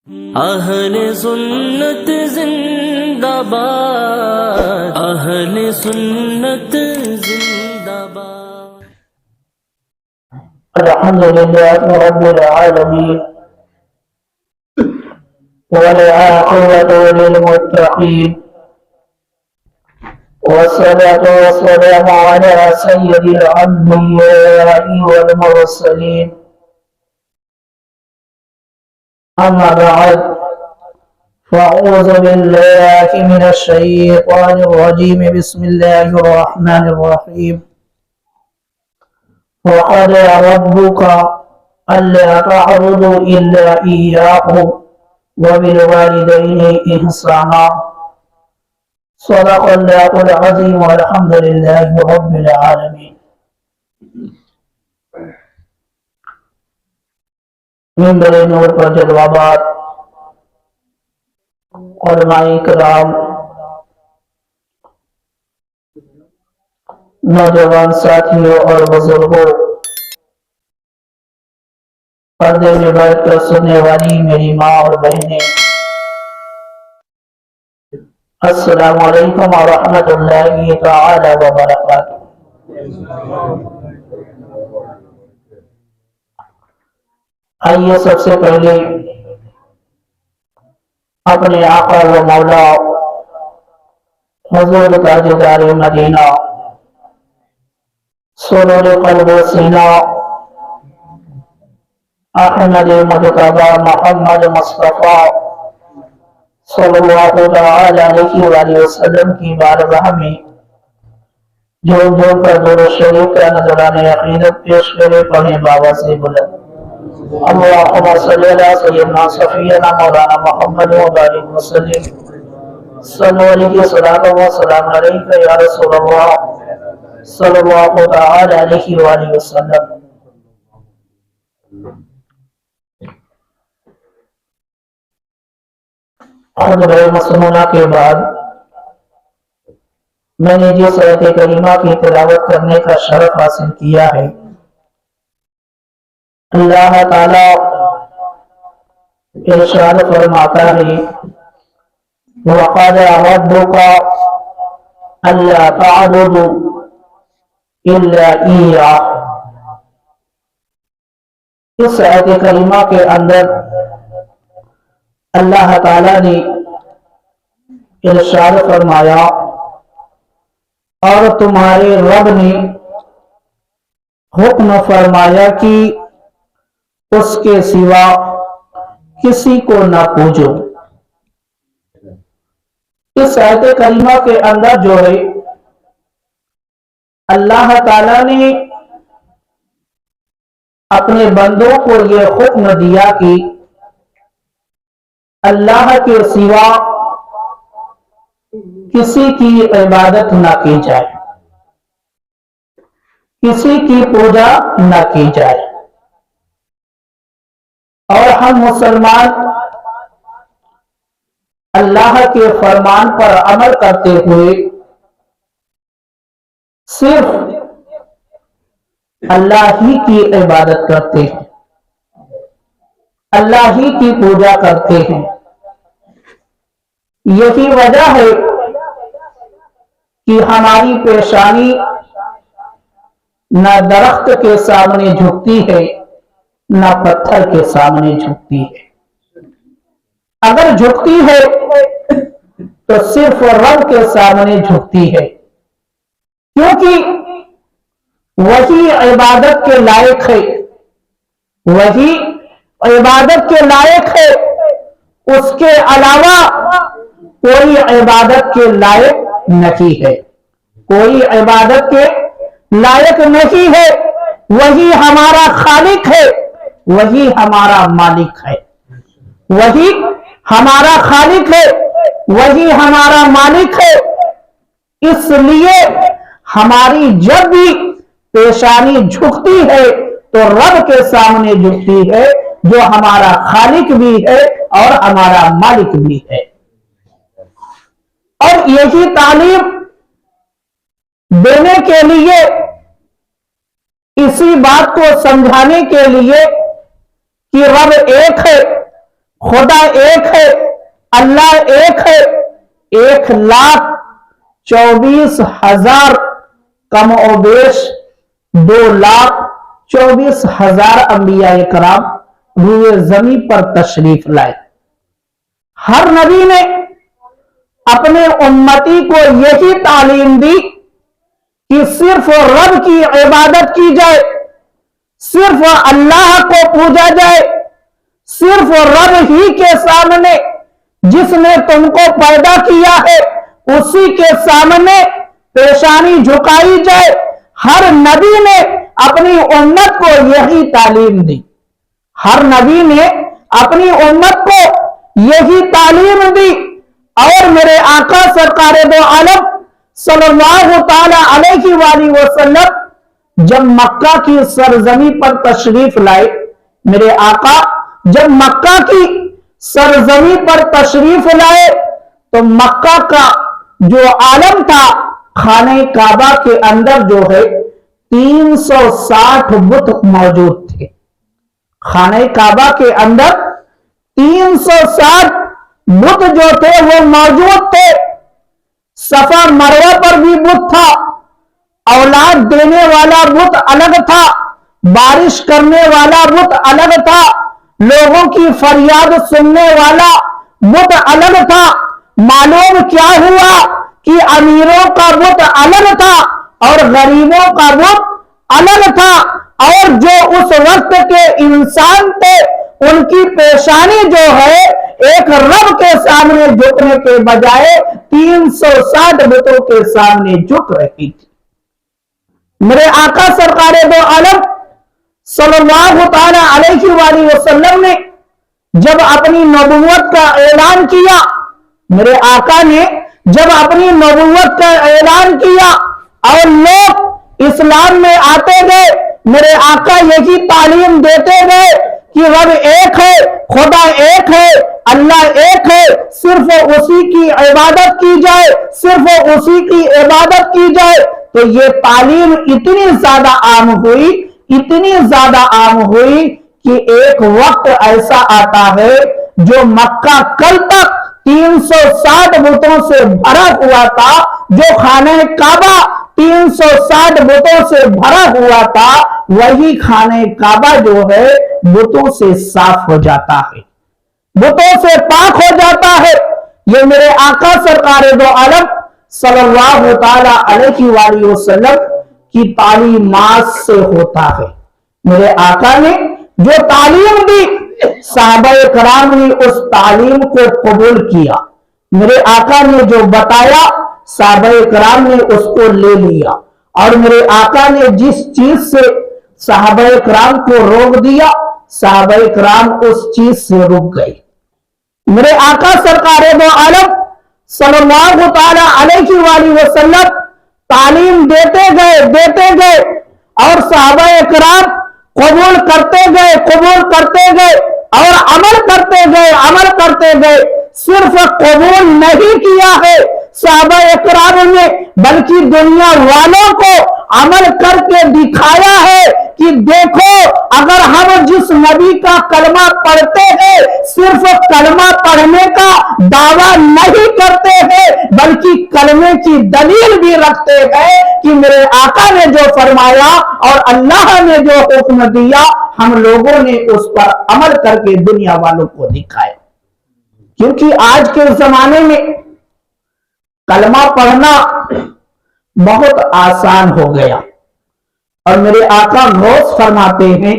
اہل سنت زندہ باد، اہل سنت زندہ باد۔ الحمد لله رب العالمين والعاقبة للمتقين والصلاة والسلام على سيد الأنبياء والمرسلين، أما بعد، فأعوذ بالله من الشيطان الرجيم. بسم الله الرحمن الرحيم. وقضى ربك ألا تعبدوا إلا إياه وبالوالدين إحسانا. صدق الله العظيم والحمد لله رب العالمين. منبر نور پر جلوابات، علماء کرام، نوجوان ساتھیوں اور بزرگوں، پردے میں بیٹھ کر سننے والی میری ماں اور بہنیں، السلام علیکم ورحمۃ اللہ تعالی وبرکاتہ۔ آئیے سب سے پہلے اپنے آقا و مولا حضور تاجدار مدینہ سرور قلب و سینہ احمد مجتبی محمد مصطفیٰ صلی اللہ تعالی علیہ وآلہ وسلم کی بارگاہ میں جھوم جھوم کر درود شریف کا نذرانہ عقیدت پیش کرے، پڑھیں بابا سے بلند اللہم صلی علی سیدنا صفینا مولانا محمد وبارک وسلم۔ صلی علیہ صلاۃ و سلام علیک یا رسول اللہ صلی اللہ تعالی علیہ وآلہ وسلم۔ خطبہ مسنونہ کے بعد میں نے جس آیت کریمہ کی تلاوت کرنے کا شرف حاصل کیا ہے، اللہ تعالی ارشاد فرماتا ہے وَقَضَىٰ رَبُّكَ أَلَّا تَعْبُدُوا إِلَّا إِيَّاهُ۔ اس آیت کریمہ کے اندر اللہ تعالی نے ارشاد فرمایا اور تمہارے رب نے حکم فرمایا کہ اس کے سوا کسی کو نہ پوجو۔ اس آیت کریمہ کے اندر جو ہے اللہ تعالی نے اپنے بندوں کو یہ حکم دیا کہ اللہ کے سوا کسی کی عبادت نہ کی جائے، کسی کی پوجا نہ کی جائے، اور ہم مسلمان اللہ کے فرمان پر عمل کرتے ہوئے صرف اللہ ہی کی عبادت کرتے ہیں، اللہ ہی کی پوجا کرتے ہیں۔ یہی وجہ ہے کہ ہماری پیشانی نہ درخت کے سامنے جھکتی ہے نہ پتھر کے سامنے جھکتی ہے، اگر جھکتی ہے تو صرف رب کے سامنے جھکتی ہے، کیونکہ وہی عبادت کے لائق ہے، وہی عبادت کے لائق ہے، اس کے علاوہ کوئی عبادت کے لائق نہیں ہے، کوئی عبادت کے لائق نہیں ہے۔ وہی ہمارا خالق ہے، وہی ہمارا مالک ہے، وہی ہمارا خالق ہے، وہی ہمارا مالک ہے۔ اس لیے ہماری جب بھی پیشانی جھکتی ہے تو رب کے سامنے جھکتی ہے، جو ہمارا خالق بھی ہے اور ہمارا مالک بھی ہے۔ اور یہی تعلیم دینے کے لیے، اسی بات کو سمجھانے کے لیے کہ رب ایک ہے، خدا एक है, अल्लाह एक है। 1,24,000 कम और बेश 2,24,000 अंबिया कराम रूए जमीन पर तशरीफ लाए। हर नबी ने अपने उम्मती को यही तालीम दी कि सिर्फ रब की इबादत की जाए, सिर्फ अल्लाह को पूजा जाए, सिर्फ रब ही के सामने जिसने तुमको पैदा किया है उसी के सामने पेशानी झुकाई जाए। हर नबी ने अपनी उम्मत को यही तालीम दी। हर नबी ने अपनी उम्मत को यही तालीम दी। और मेरे आका सरकार दो आलम सल्लल्लाहु ताला अलैहि वसल्लम जब मक्का की सरजमी पर तशरीफ लाए, मेरे आका जब मक्का की सरजमी पर तशरीफ लाए तो मक्का का जो आलम था, खाने काबा के अंदर जो है 360 बुत मौजूद थे। खाने काबा के अंदर 360 बुत जो थे वो मौजूद थे। सफा मरवा पर भी बुत था, औलाद देने वाला बुत अलग था, बारिश करने वाला बुत अलग था, लोगों की फरियाद सुनने वाला बुत अलग था। मालूम क्या हुआ कि अमीरों का बुत अलग था और गरीबों का बुत अलग था। और जो उस वक्त के इंसान थे उनकी पेशानी जो है एक रब के सामने झुकने के बजाय 360 बुतों के सामने झुक रही थी। मेरे आका सरकार दो आलम सल्लल्लाहु ताला अलैहि वसल्लम ने जब अपनी नबुव्वत का ऐलान किया, मेरे आका ने जब अपनी नबुव्वत का ऐलान किया और लोग इस्लाम में आते गए, मेरे आका यही तालीम देते गए कि रब एक है, खुदा एक है, अल्लाह एक है, सिर्फ उसी की इबादत की जाए, सिर्फ उसी की इबादत की जाए। तो ये तालीम इतनी ज्यादा आम हुई, इतनी ज्यादा आम हुई कि एक वक्त ऐसा आता है जो मक्का कल तक 360 बुतों से भरा हुआ था, जो खाने काबा 360 बुतों से भरा हुआ था, वही खाने काबा जो है बुतों से साफ हो जाता है, बुतों से पाक हो जाता है। ये मेरे आका सरकार दो आलम सल्लल्लाहु ताला अलैहि वसल्लम की तालीमात से होता है। मेरे आका ने जो तालीम दी, सहाबाए कराम ने उस तालीम को कबूल किया। मेरे आका ने जो बताया, सहाबाए कराम ने उसको ले लिया। और मेरे आका ने जिस चीज से सहाबाए कराम को रोक दिया, सहाबाए कराम उस चीज से रुक गए। मेरे आका सरकार दो आलम सल्लल्लाहु ताला अलैहि वसल्लम तालीम देते गए और सहाबाए कराम कबूल करते गए और अमल करते गए। सिर्फ कबूल नहीं किया है सहाबाए कराम ने, बल्कि दुनिया वालों को अमल करके दिखाया है कि देखो, अगर हम जिस नबी का कलमा पढ़ते हैं, सिर्फ कलमा पढ़ने का दावा नहीं करते हैं, बल्कि कलमे की दलील भी रखते हैं कि मेरे आका ने जो फरमाया और अल्लाह ने जो हुक्म दिया, हम लोगों ने उस पर अमल करके दुनिया वालों को दिखाया। क्योंकि आज के जमाने में कलमा पढ़ना बहुत आसान हो गया। और मेरे आका गौस फरमाते हैं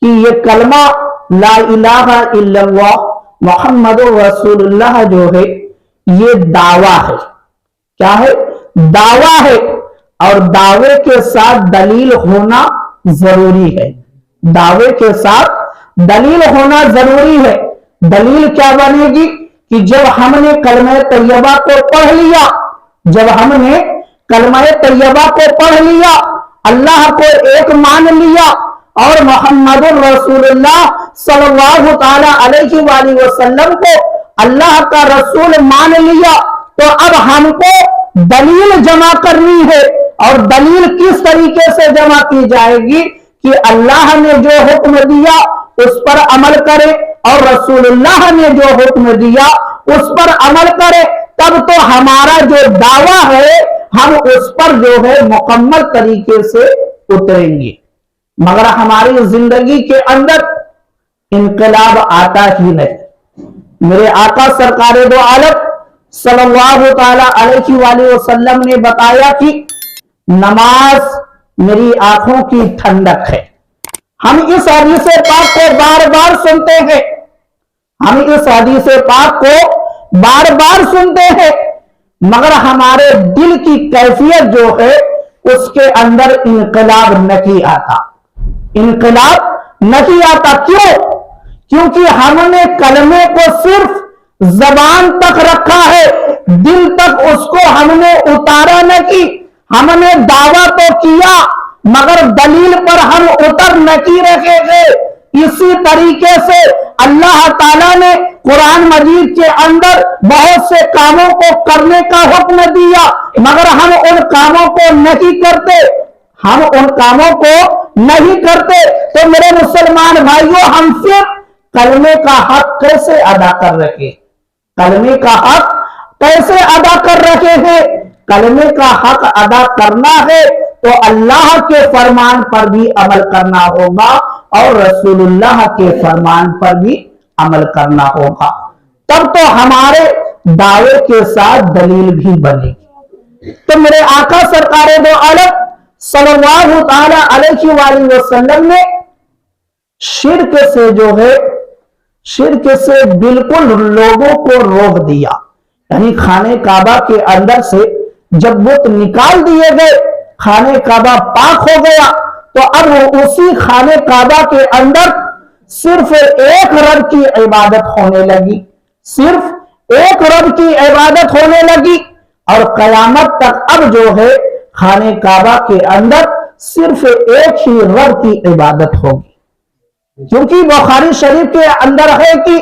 कि ये कलमा ला इलाहा इल्लल्लाह मुहम्मदुर रसूलुल्लाह जो है, ये दावा है। क्या है? दावा है। और दावे के साथ दलील होना जरूरी है। दावे के साथ दलील होना जरूरी है। दलील क्या बनेगी कि जब हमने कलमा तैयबा को पढ़ लिया, जब हमने कलमा तैयबा को पढ़ लिया, अल्लाह को एक मान लिया और मोहम्मदुर रसूलुल्लाह सल्लल्लाहु ताला अलैहि वसल्लम को अल्लाह का रसूल मान लिया, तो अब हमको दलील जमा करनी है। और दलील किस तरीके से जमा की जाएगी कि अल्लाह ने जो हुक्म दिया उस पर अमल करें, اور رسول اللہ نے جو حکم دیا اس پر عمل کرے، تب تو ہمارا جو دعویٰ ہے ہم اس پر جو ہے مکمل طریقے سے اتریں گے۔ مگر ہماری زندگی کے اندر انقلاب آتا ہی نہیں۔ میرے آقا سرکار دو عالم صلی اللہ تعالی علیہ وآلہ وسلم نے بتایا کہ نماز میری آنکھوں کی ٹھنڈک ہے۔ ہم اس حدیث پاک کو بار بار سنتے ہیں، ہم اس حدیث پاک کو بار بار سنتے ہیں، مگر ہمارے دل کی کیفیت جو ہے اس کے اندر انقلاب نہیں آتا، انقلاب نہیں آتا۔ کیوں؟ کیونکہ ہم نے کلمے کو صرف زبان تک رکھا ہے، دل تک اس کو ہم نے اتارا نہیں۔ ہم نے دعویٰ تو کیا مگر دلیل پر ہم اتر نہیں رہے ہیں۔ اسی طریقے سے اللہ تعالیٰ نے قرآن مجید کے اندر بہت سے کاموں کو کرنے کا حکم دیا مگر ہم ان کاموں کو نہیں کرتے، ہم ان کاموں کو نہیں کرتے۔ تو میرے مسلمان بھائیوں، ہم پھر کلمے کا حق کیسے ادا کر رہے ہیں؟ کلمے کا حق کیسے ادا کر رہے ہیں؟ کلمے کا حق ادا کرنا ہے تو اللہ کے فرمان پر بھی عمل کرنا ہوگا اور رسول اللہ کے فرمان پر بھی عمل کرنا ہوگا، تب تو ہمارے دعوے کے ساتھ دلیل بھی بنے گی۔ تو میرے آقا سرکار دو عالم صلی اللہ تعالی علیہ وآلہ وسلم نے شرک سے جو ہے، شرک سے بالکل لوگوں کو روک دیا۔ یعنی خانہ کعبہ کے اندر سے جب بت نکال دیے گئے، خانہ کعبہ پاک ہو گیا، تو اب اسی خانہ کعبہ کے اندر صرف ایک رب کی عبادت ہونے لگی، صرف ایک رب کی عبادت ہونے لگی، اور قیامت تک اب جو ہے خانہ کعبہ کے اندر صرف ایک ہی رب کی عبادت ہوگی۔ کیونکہ بخاری شریف کے اندر ہے کہ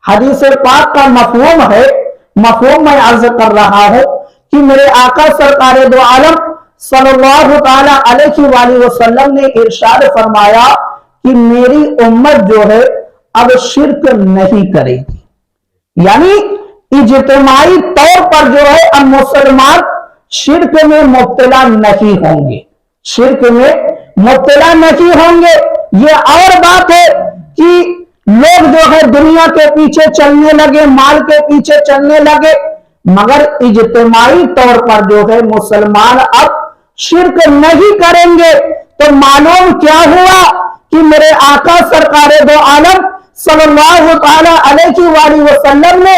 حدیث پاک کا مفہوم ہے، مفہوم میں عرض کر رہا ہوں کہ میرے آقا سرکار دو عالم صلی اللہ تعالی علیہ وآلہ وسلم نے ارشاد فرمایا کہ میری امت جو ہے اب شرک نہیں کرے گی۔ یعنی اجتماعی طور پر جو ہے اب مسلمان شرک میں مبتلا نہیں ہوں گے، شرک میں مبتلا نہیں ہوں گے۔ یہ اور بات ہے کہ لوگ جو ہے دنیا کے پیچھے چلنے لگے، مال کے پیچھے چلنے لگے، مگر اجتماعی طور پر جو ہے مسلمان اب شرک نہیں کریں گے۔ تو معلوم کیا ہوا کہ میرے آقا سرکار دو عالم صلی اللہ تعالی علیہ وآلہ وسلم نے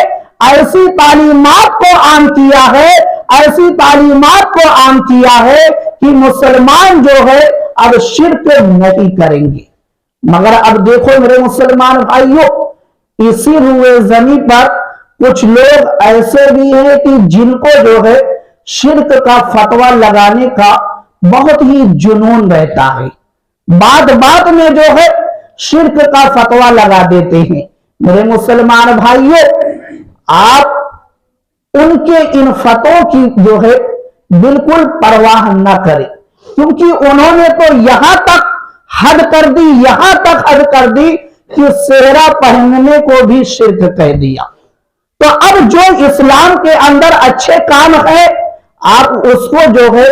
ایسی تعلیمات کو عام کیا ہے، ایسی تعلیمات کو عام کیا ہے کہ مسلمان جو ہے اب شرک نہیں کریں گے۔ مگر اب دیکھو میرے مسلمان بھائیوں، اسی روئے زمین پر کچھ لوگ ایسے بھی ہیں کہ جن کو جو ہے شرک کا فتویٰ لگانے کا بہت ہی جنون رہتا ہے، بات بات میں جو ہے شرک کا فتویٰ لگا دیتے ہیں۔ میرے مسلمان بھائیوں، آپ ان کے ان فتووں کی جو ہے بالکل پرواہ نہ کریں، کیونکہ انہوں نے تو یہاں تک حد کر دی، یہاں تک حد کر دی کہ سہرا پہننے کو بھی شرک کہہ دیا۔ تو اب جو اسلام کے اندر اچھے کام ہے آپ اس کو جو ہے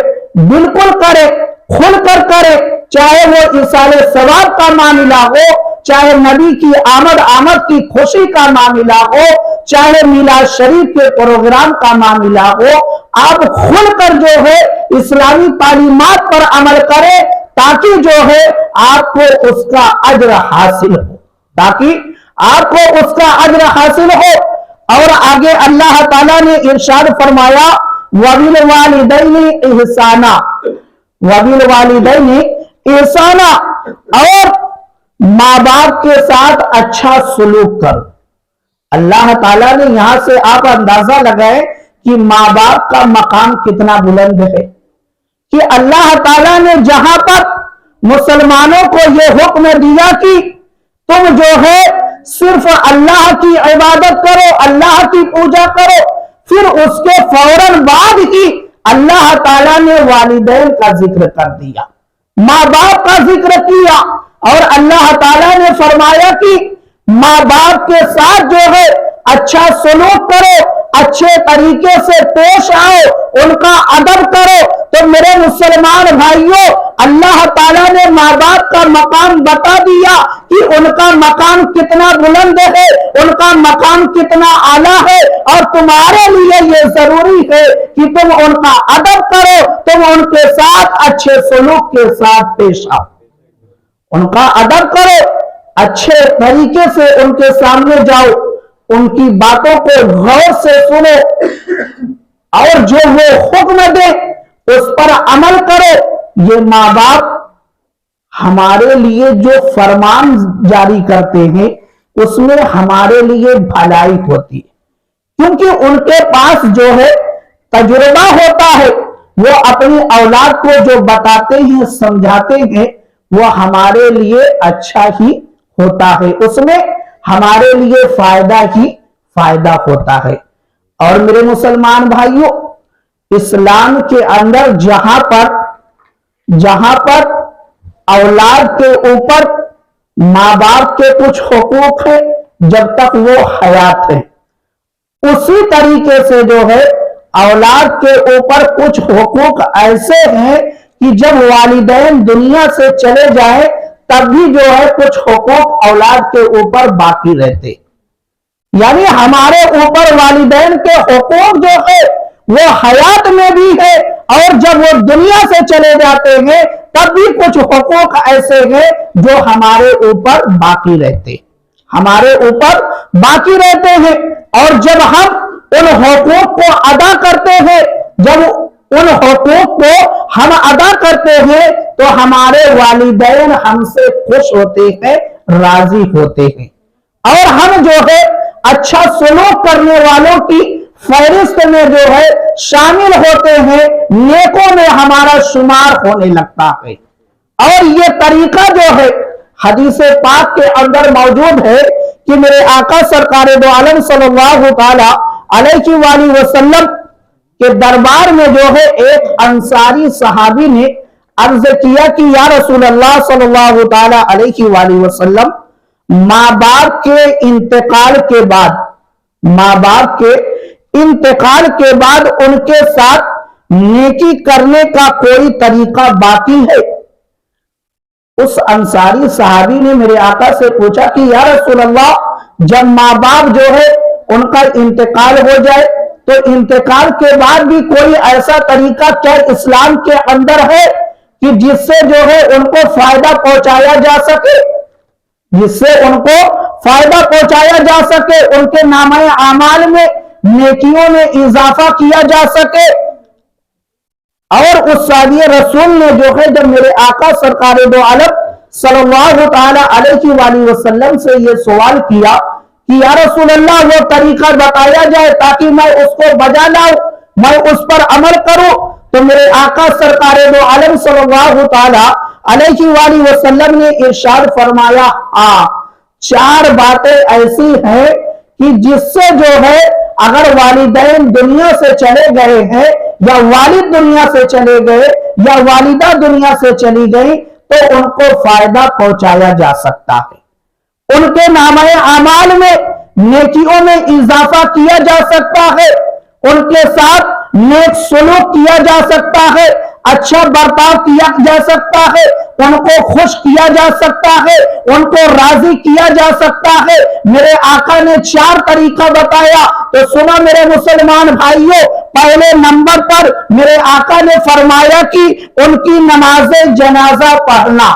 بالکل کرے، کھل کر کرے، چاہے وہ ایصال ثواب کا معاملہ ہو، چاہے نبی کی آمد کی خوشی کا معاملہ ہو، چاہے میلاد شریف کے پروگرام کا معاملہ ہو، آپ کھل کر جو ہے اسلامی تعلیمات پر عمل کرے تاکہ جو ہے آپ کو اس کا اجر حاصل ہو، تاکہ آپ کو اس کا اجر حاصل ہو۔ اور آگے اللہ تعالیٰ نے ارشاد فرمایا وَبِالْوَالِدَيْنِ إِحْسَانًا، وَبِالْوَالِدَيْنِ إِحْسَانًا، اور ماں باپ کے ساتھ اچھا سلوک کرو۔ اللہ تعالیٰ نے یہاں سے آپ اندازہ لگائے کہ ماں باپ کا مقام کتنا بلند ہے، کہ اللہ تعالیٰ نے جہاں پر مسلمانوں کو یہ حکم دیا کہ تم جو ہے صرف اللہ کی عبادت کرو، اللہ کی پوجا کرو، پھر اس کے فوراً بعد ہی اللہ تعالیٰ نے والدین کا ذکر کر دیا، ماں باپ کا ذکر کیا، اور اللہ تعالیٰ نے فرمایا کہ माँ बाप के साथ जो है अच्छा सलूक करो, अच्छे तरीके से पेश आओ, उनका अदब करो। तो मेरे मुसलमान भाइयों, अल्लाह ताला ने माँ बाप का मकाम बता दिया कि उनका मकाम कितना बुलंद है, उनका मकाम कितना आला है, और तुम्हारे लिए ये जरूरी है कि तुम उनका अदब करो, तुम उनके साथ अच्छे सलूक के साथ पेश आओ, उनका अदब करो, अच्छे तरीके से उनके सामने जाओ, उनकी बातों को गौर से सुनो, और जो वो हुक्म दे उस पर अमल करो। ये माँ बाप हमारे लिए जो फरमान जारी करते हैं उसमें हमारे लिए भलाई होती है, क्योंकि उनके पास जो है तजुर्बा होता है, वो अपनी औलाद को जो बताते हैं, समझाते हैं, वो हमारे लिए अच्छा ही होता है, उसमें हमारे लिए फायदा ही फायदा होता है। और मेरे मुसलमान भाइयों, इस्लाम के अंदर जहां पर औलाद के ऊपर माँ बाप के कुछ हुकूक है जब तक वो हयात है, उसी तरीके से जो है औलाद के ऊपर कुछ हुकूक ऐसे हैं कि जब वालिदैन दुनिया से चले जाए तब भी जो है कुछ हुकूक औलाद के ऊपर बाकी रहते। यानी हमारे ऊपर वालिदैन के हुकूक जो है वो हयात में भी है, और जब वो दुनिया से चले जाते हैं तब भी कुछ हुकूक ऐसे हैं जो हमारे ऊपर बाकी रहते, हमारे ऊपर बाकी रहते हैं। और जब हम उन हुकूक को अदा करते हैं, जब उन हुकूक को हम अदा करते हैं तो हमारे वालिदैन हमसे खुश होते हैं, राजी होते हैं, और हम जो है अच्छा सलूक करने वालों की फहरिस्त में जो है शामिल होते हैं, नेकों में हमारा शुमार होने लगता है। और ये तरीका जो है हदीस पाक के अंदर मौजूद है कि मेरे आका सरकार दो आलम सल्लल्लाहु ताला अलैहि वसल्लम के दरबार में जो है एक अंसारी सहाबी ने अर्ज किया कि या रसूल अल्लाह सल्लल्लाहु ताला अलैहि वसल्लम, माँ बाप के इंतकाल के बाद, माँ बाप के इंतकाल के बाद उनके साथ नेकी करने का कोई तरीका बाकी है? उस अंसारी सहाबी ने मेरे आका से पूछा कि या रसूल अल्लाह, जब माँ बाप जो है उनका इंतकाल हो जाए तो इंतकाल के बाद भी कोई ऐसा तरीका क्या इस्लाम के अंदर है कि जिससे जो है उनको फायदा पहुंचाया जा सके, जिससे उनको फायदा पहुंचाया जा सके, उनके नामे आमाल में नेकियों में इजाफा किया जा सके? और उस सादिए रसूल ने जो है जब मेरे आका सरकार दो आलम सल्लल्लाहु ताला अलैहि वसल्लम से ये सवाल किया कि या रसूल अल्लाह, वो तरीका बताया जाए ताकि मैं उसको बजा लाऊं, मैं उस पर अमल करूं, तो मेरे आका सरकार दो आलम सल्लल्लाहु ताला अलैहि वसल्लम ने इरशाद फरमाया, चार बातें ऐसी हैं कि जिससे जो है अगर वालिदैन दुनिया से चले गए हैं, या वालिद दुनिया से चले गए, या वालिदा दुनिया से चली गई, तो उनको फायदा पहुंचाया जा सकता है, उनके नामे आमाल में नेकियों में इजाफा किया जा सकता है, उनके साथ नेक सलूक किया जा सकता है, अच्छा बर्ताव किया जा सकता है, उनको खुश किया जा सकता है, उनको राजी किया जा सकता है। मेरे आका ने चार तरीका बताया, तो सुना मेरे मुसलमान भाइयों, पहले नंबर पर मेरे आका ने फरमाया कि उनकी नमाज़े जनाजा पढ़ना,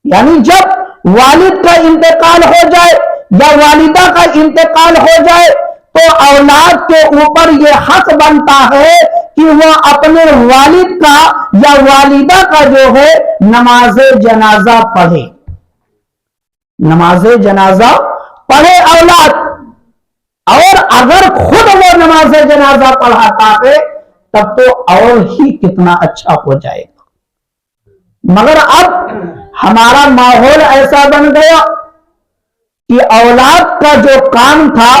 यानी जब वालिद का इंतकाल हो जाए या वालिदा का इंतकाल हो जाए तो औलाद के ऊपर यह हक बनता है कि वह अपने वालिद का या वालिदा का जो है नमाज़े जनाजा पढ़े, नमाज़े जनाजा पढ़े औलाद। और अगर खुद वो नमाज़े जनाजा पढ़ाता है तब तो और ही कितना अच्छा हो जाएगा। मगर अब हमारा माहौल ऐसा बन गया कि औलाद का जो काम था,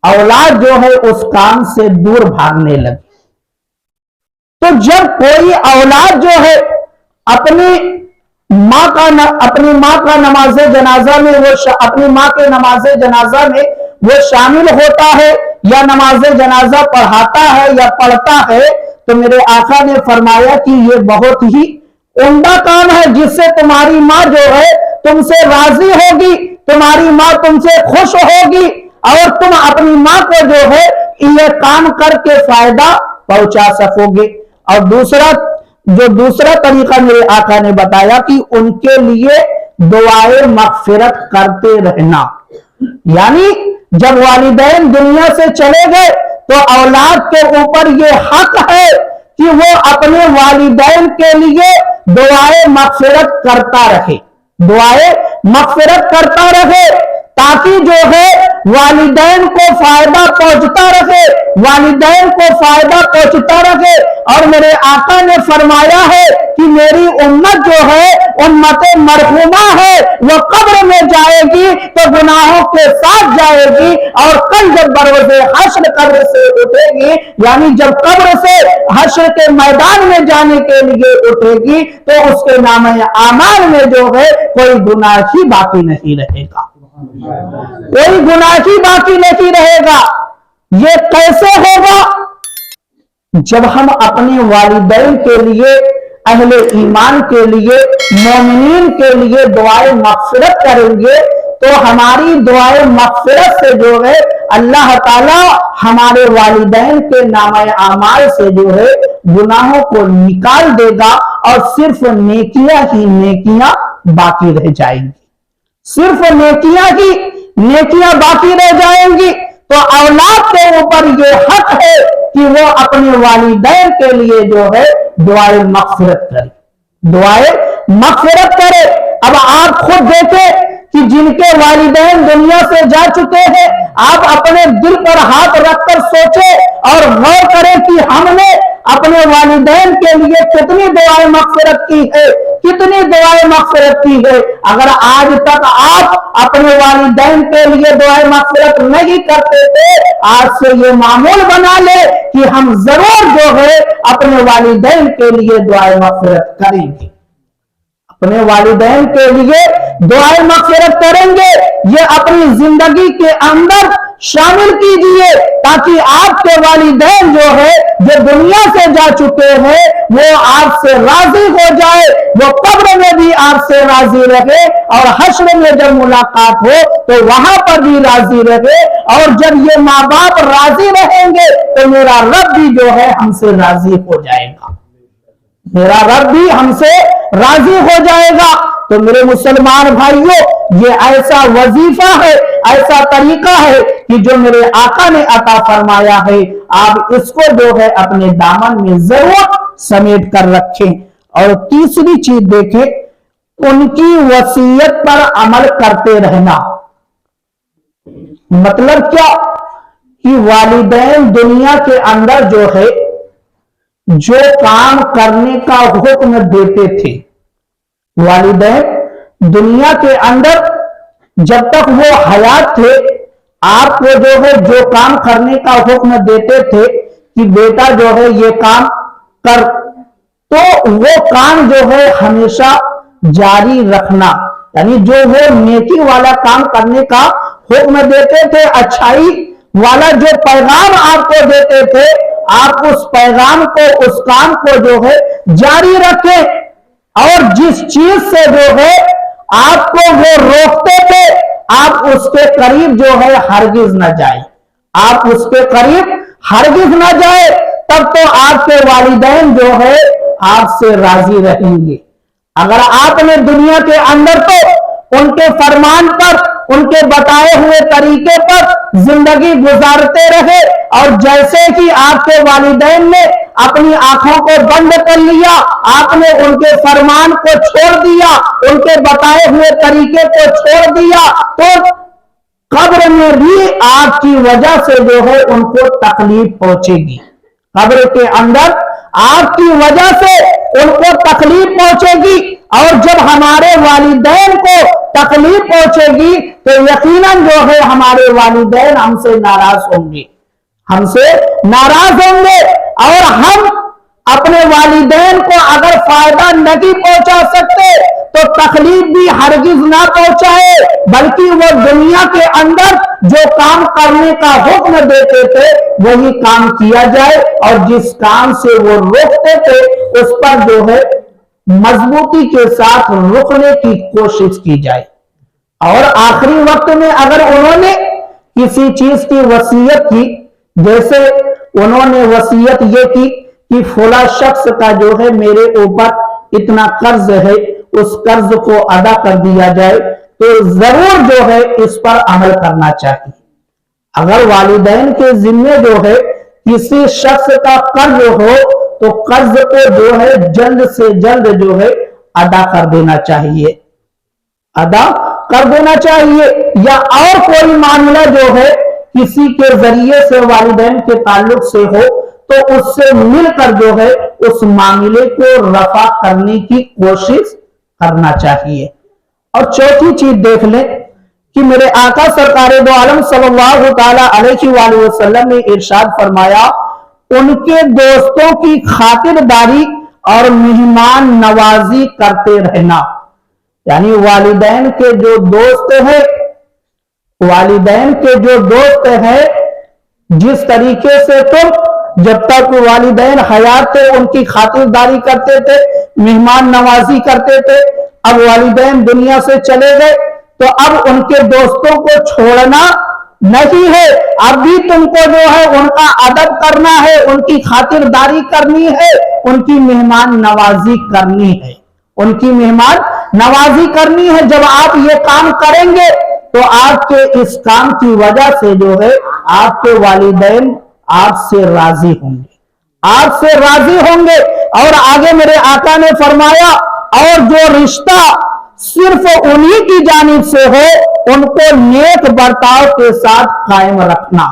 औलाद जो है उस काम से दूर भागने लगी। तो जब कोई औलाद जो है अपनी अपनी माँ का नमाज जनाजा में अपनी माँ के नमाज जनाजा में वो शामिल होता है या नमाज जनाजा पढ़ाता है या पढ़ता है, तो मेरे आका ने फरमाया कि ये बहुत ही उम्दा काम है, जिससे तुम्हारी माँ जो है तुमसे राजी होगी, तुम्हारी माँ तुमसे खुश होगी और तुम अपनी माँ को जो है ये काम करके फायदा पहुंचा सकोगे। और दूसरा तरीका मेरे आका ने बताया कि उनके लिए दुआए मगफिरत करते रहना। यानी जब वालिदैन दुनिया से चले गए तो औलाद के ऊपर ये हक है कि वो अपने वालिदैन के लिए दुआए मगफिरत करता रहे, दुआए मगफिरत करता रहे, ताकि जो है वालिदैन को फायदा पहुंचता रहे, वालिदैन को फायदा पहुंचता रहे। और मेरे आका ने फरमाया है कि मेरी उम्मत जो है उम्मत मरहुमा है, वो कब्र में जाएगी तो गुनाहों के साथ जाएगी, और कल जब बरोज़े हश्र कब्र से उठेगी, यानी जब कब्र से हश्र के मैदान में जाने के लिए उठेगी, तो उसके नामे आमाल में जो है कोई गुनाह ही बाकी नहीं रहेगा, कोई गुनाह ही बाकी नहीं रहेगा। ये कैसे होगा? जब हम अपने वालिदैन के लिए, अहले ईमान के लिए, मोमिनीन के लिए दुआए मगफिरत करेंगे, तो हमारी दुआए मगफिरत से जो है अल्लाह ताला हमारे वालिदैन के नामे आमाल से जो है गुनाहों को निकाल देगा, और सिर्फ नेकियां ही नेकियां बाकी रह जाएंगी, सिर्फ नेकियां बाकी रह जाएंगी। तो औलाद के ऊपर ये हक है कि वो अपने वालिदैन के लिए जो है दुआए मगफिरत करे, दुआए मगफिरत करे। अब आप खुद देखें कि जिनके वालिदैन दुनिया से जा चुके हैं, आप अपने दिल पर हाथ रखकर सोचें और गौर करें कि हमने अपने वालिदैन के लिए कितनी दुआएं मगफिरत की है, कितनी दुआएं मगफिरत की है। अगर आज तक आप अपने वालिदैन के लिए दुआएं मगफिरत नहीं करते थे, आज से ये मामूल बना ले कि हम जरूर जो है अपने वालिदैन के लिए दुआएं मगफिरत करेंगे, अपने वालिदैन के लिए दुआएं मगफिरत करेंगे। ये अपनी जिंदगी के अंदर शामिल कीजिए, ताकि आपके वालिदैन जो है जो दुनिया से जा चुके हैं वो आपसे राजी हो जाए, वो कब्र में भी आपसे राजी रहे, और हश्र में जब मुलाकात हो तो वहां पर भी राजी रहे। और जब ये माँ बाप राजी रहेंगे तो मेरा रब भी जो है हमसे राजी हो जाएगा, मेरा रब भी हमसे राजी हो जाएगा। तो मेरे मुसलमान भाइयों, ये ऐसा वजीफा है, ऐसा तरीका है कि जो मेरे आका ने अता फरमाया है, आप इसको जो है अपने दामन में जरूर समेट कर रखें। और तीसरी चीज देखें, उनकी वसीयत पर अमल करते रहना। मतलब क्या कि वालिदैन दुनिया के अंदर जो है जो काम करने का हुक्म देते थे, वालिदैन दुनिया के अंदर जब तक वो हयात थे, आपको जो है जो काम करने का हुक्म देते थे कि बेटा जो है ये काम कर, तो वो काम जो है हमेशा जारी रखना। यानी जो वो नेकी वाला काम करने का हुक्म देते थे, अच्छाई वाला जो पैगाम आपको देते थे, आप उस पैगाम को, उस काम को जो है जारी रखें। और जिस चीज से जो है आपको वो रोकते थे, आप उसके करीब जो है हरगिज न जाए, आप उसके करीब हरगिज न जाए, तब तो आपके वालिदैन जो है आपसे राजी रहेंगे। अगर आपने दुनिया के अंदर तो उनके फरमान पर, उनके बताए हुए तरीके पर जिंदगी गुजारते रहे, और जैसे कि आपके वालिदैन ने अपनी आंखों को बंद कर लिया, आपने उनके फरमान को छोड़ दिया, उनके बताए हुए तरीके को छोड़ दिया, तो कब्र में भी आपकी वजह से जो है उनको तकलीफ पहुंचेगी, कब्र के अंदर आपकी वजह से उनको तकलीफ पहुंचेगी। और जब हमारे वालिदैन को तकलीफ पहुंचेगी तो यकीनन जो है हमारे वालिदैन हमसे नाराज होंगे, हमसे नाराज होंगे। और हम अपने वालिदैन को अगर फायदा नहीं पहुंचा सकते تو تکلیف بھی ہرگز نہ پہنچائے، بلکہ وہ دنیا کے اندر جو کام کرنے کا حکم دیتے تھے وہی کام کیا جائے، اور جس کام سے وہ روکتے تھے اس پر جو ہے مضبوطی کے ساتھ رکنے کی کوشش کی جائے۔ اور آخری وقت میں اگر انہوں نے کسی چیز کی وصیت کی، جیسے انہوں نے وصیت یہ کی کہ فلاں شخص کا جو ہے میرے اوپر اتنا قرض ہے، اس قرض کو ادا کر دیا جائے، تو ضرور جو ہے اس پر عمل کرنا چاہیے۔ اگر والدین کے ذمے جو ہے کسی شخص کا قرض ہو تو قرض کو جو ہے جلد سے جلد جو ہے ادا کر دینا چاہیے، ادا کر دینا چاہیے۔ یا اور کوئی معاملہ جو ہے کسی کے ذریعے سے والدین کے تعلق سے ہو تو اس سے مل کر جو ہے اس معاملے کو رفع کرنے کی کوشش کرنا چاہیے۔ اور چوتھی چیز دیکھ لیں کہ میرے آقا سرکار دو عالم صلی اللہ تعالی علیہ وآلہ وسلم نے ارشاد فرمایا، ان کے دوستوں کی خاطرداری اور مہمان نوازی کرتے رہنا۔ یعنی والدین کے جو دوست ہیں، والدین کے جو دوست ہیں، جس طریقے سے تم جب تک والدین حیات تھے ان کی خاطرداری کرتے تھے، مہمان نوازی کرتے تھے، اب والدین دنیا سے چلے گئے تو اب ان کے دوستوں کو چھوڑنا نہیں ہے، اب بھی تم کو جو ہے ان کا ادب کرنا ہے، ان کی خاطرداری کرنی ہے، ان کی مہمان نوازی کرنی ہے، ان کی مہمان نوازی کرنی ہے۔ جب آپ یہ کام کریں گے تو آپ کے اس کام کی وجہ سے جو ہے آپ کے والدین آپ سے راضی ہوں گے، آپ سے راضی ہوں گے۔ اور آگے میرے آقا نے فرمایا، اور جو رشتہ صرف انہی کی جانب سے ہو ان کو نیک برتاؤ کے ساتھ قائم رکھنا۔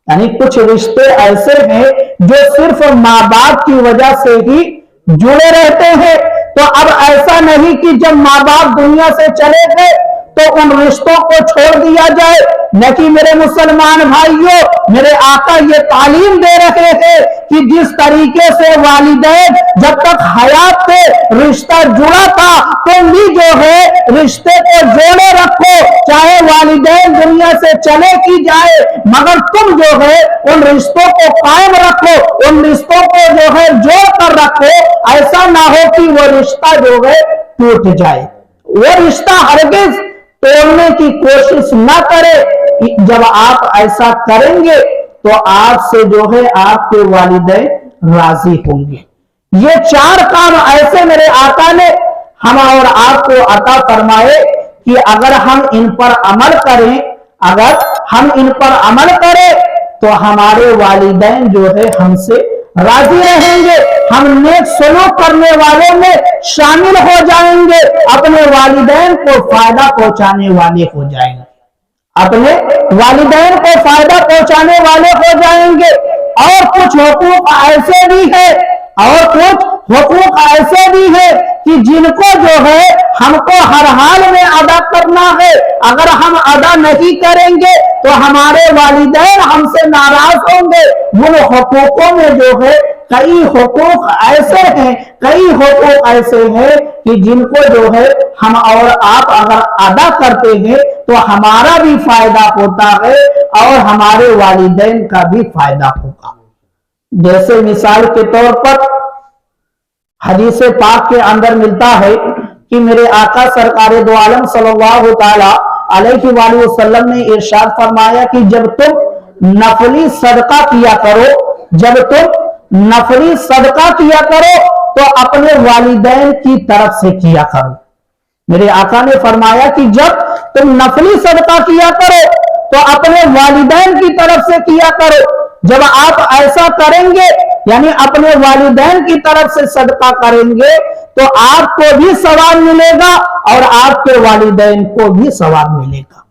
یعنی کچھ رشتے ایسے ہیں جو صرف ماں باپ کی وجہ سے ہی جڑے رہتے ہیں، تو اب ایسا نہیں کہ جب ماں باپ دنیا سے چلے گئے تو ان رشتوں کو چھوڑ دیا جائے۔ لیکن میرے مسلمان بھائیوں، میرے آقا یہ تعلیم دے رہے ہیں کہ جس طریقے سے والدین جب تک حیات تھے رشتہ جڑا تھا، تم بھی جو ہے رشتے کو جوڑے رکھو، چاہے والدین دنیا سے چلے کی جائے، مگر تم جو ہے ان رشتوں کو قائم رکھو، ان رشتوں کو جو ہے جوڑ کر رکھو، ایسا نہ ہو کہ وہ رشتہ جو ہے ٹوٹ جائے، وہ رشتہ ہرگز توڑنے کی کوشش نہ کرے۔ جب آپ ایسا کریں گے تو آپ سے جو ہے آپ کے والدین راضی ہوں گے۔ یہ چار کام ایسے میرے آقا نے ہم اور آپ کو عطا فرمائے کہ اگر ہم ان پر عمل کریں، اگر ہم ان پر عمل کریں تو ہمارے والدین جو ہے ہم سے راضی رہیں گے، ہم نیک سلوک کرنے والوں میں شامل ہو جائیں گے، اپنے والدین کو فائدہ پہنچانے والے ہو جائیں گے، اپنے والدین کو فائدہ پہنچانے والے ہو جائیں گے۔ اور کچھ حقوق ایسے بھی ہیں، اور کچھ حقوق ایسے بھی ہیں کہ جن کو جو ہے ہم کو ہر حال میں ادا کرنا ہے، اگر ہم ادا نہیں کریں گے تو ہمارے والدین ہم سے ناراض ہوں گے۔ ان حقوقوں میں جو ہے کئی حقوق ایسے ہیں، کئی حقوق ایسے ہیں کہ جن کو جو ہے ہم اور آپ اگر ادا کرتے ہیں تو ہمارا بھی فائدہ ہوتا ہے اور ہمارے والدین کا بھی فائدہ ہوگا۔ جیسے مثال کے طور پر حدیث پاک کے اندر ملتا ہے کہ میرے آقا سرکار دو عالم صلی اللہ تعالی علیہ وآلہ وسلم نے ارشاد فرمایا کہ جب تم نفلی صدقہ کیا کرو، جب تم نفلی صدقہ کیا کرو تو اپنے والدین کی طرف سے کیا کرو۔ میرے آقا نے فرمایا کہ جب تم نفلی صدقہ کیا کرو تو اپنے والدین کی طرف سے کیا کرو۔ جب آپ ایسا کریں گے یعنی اپنے والدین کی طرف سے صدقہ کریں گے تو آپ کو بھی ثواب ملے گا اور آپ کے والدین کو بھی ثواب ملے گا،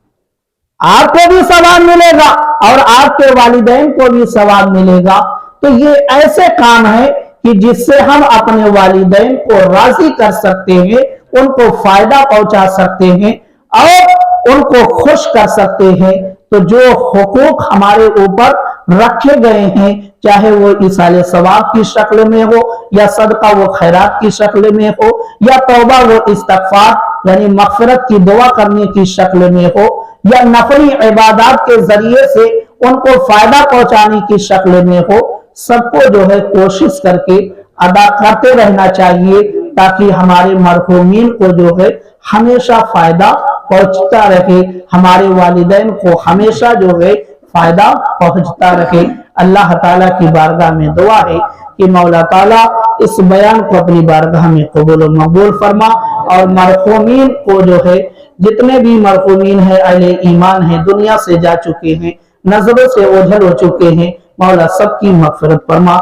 آپ کو بھی ثواب ملے گا اور آپ کے والدین کو بھی ثواب ملے گا۔ تو یہ ایسے کام ہے کہ جس سے ہم اپنے والدین کو راضی کر سکتے ہیں، ان کو فائدہ پہنچا سکتے ہیں اور ان کو خوش کر سکتے ہیں۔ तो जो हुकूक हमारे ऊपर रखे गए हैं, चाहे वो इसाले सवाब की शक्ल में हो, या सदका व खैरात की शक्ल में हो, या तौबा व इस्तगफार यानी मगफिरत की दुआ करने की शक्ल में हो, या नफली इबादत के जरिए से उनको फायदा पहुंचाने की शक्ल में हो, सबको जो है कोशिश करके अदा करते रहना चाहिए, ताकि हमारे मरहूमीन को जो है हमेशा फायदा पहुंचता रहे, हमारे वालिदैन को हमेशा जो है फायदा पहुंचता रहे। अल्लाह ताला की बारगाह में दुआ है कि मौला ताला इस बयान को अपनी बारगाह में कबूल व मकबूल फरमा, और मरहूमीन को जो है, जितने भी मरहूमीन है अहले ईमान है, दुनिया से जा चुके हैं, नजरों से ओझल हो चुके हैं, मौला सबकी मगफिरत फरमा।